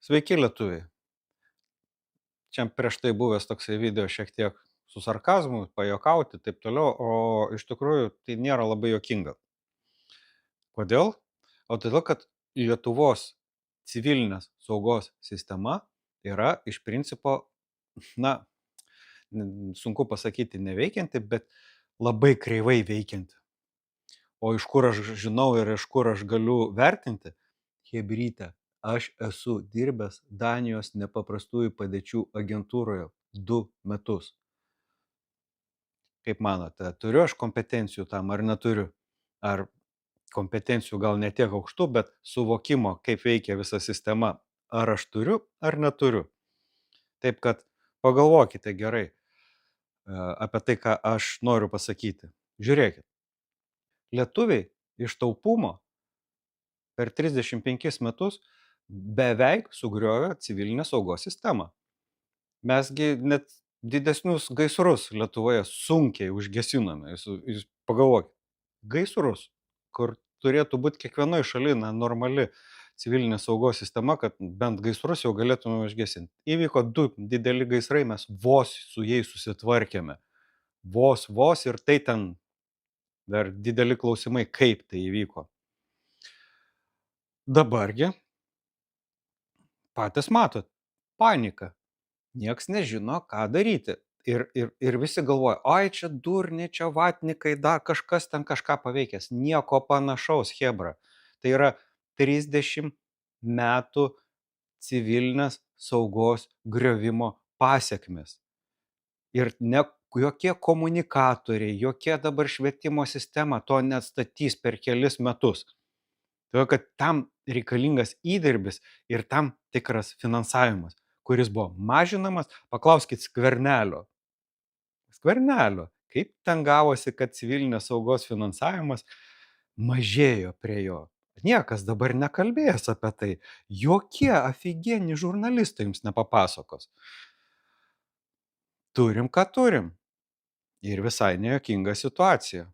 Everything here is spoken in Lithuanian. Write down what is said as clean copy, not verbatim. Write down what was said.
Sveiki lietuviai. Čia prieš tai buvęs toksai video šiek tiek su sarkazmu, pajuokauti, taip toliau, o iš tikrųjų tai nėra labai juokinga. Kodėl? O todėl, kad Lietuvos civilinės saugos sistema yra iš principo, na, sunku pasakyti neveikianti, bet labai kreivai veikianti. O iš kur aš žinau ir iš kur aš galiu vertinti? Chebryte, aš esu dirbęs Danijos nepaprastųjų padėčių agentūroje 2 metus. Kaip manote, turiu aš kompetencijų tam ar neturiu? Ar kompetencijų gal ne tiek aukštų, bet suvokimo, kaip veikia visa sistema, ar aš turiu ar neturiu? Taip kad pagalvokite gerai apie tai, ką aš noriu pasakyti. Žiūrėkit, lietuviai iš taupumo per 35 metus beveik sugriovė civilinę saugos sistemą. Mesgi net didesnius gaisrus Lietuvoje sunkiai užgesinome. Jūs pagalvokit, gaisrus, kur turėtų būti kiekvienoje šalyje normali civilinė saugos sistema, kad bent gaisrus jau galėtume užgesinti. Įvyko 2 dideli gaisrai, mes vos su jais susitvarkėme. Vos ir tai ten dar dideli klausimai, kaip tai įvyko. Dabargi, patys matot, panika. Nieks nežino, ką daryti. Ir visi galvoja, oi, čia durniai, čia vatnikai, dar kažkas ten kažką paveikęs. Nieko panašaus, chebra. Tai yra 30 metų civilinės saugos griovimo pasiekmes. Ir jokie komunikatoriai, jokie dabar švietimo sistema to neatstatys per kelis metus. Todėl, kad tam reikalingas įdirbis ir tam tikras finansavimas, kuris buvo mažinamas. Paklauskit Skvernelio. Kaip ten gavosi, kad civilinės saugos finansavimas mažėjo prie jo? Niekas dabar nekalbėjęs apie tai. Jokie afigeni žurnalistai jums nepapasakos. Turim, ką turim. Ir visai nejuokinga situacija.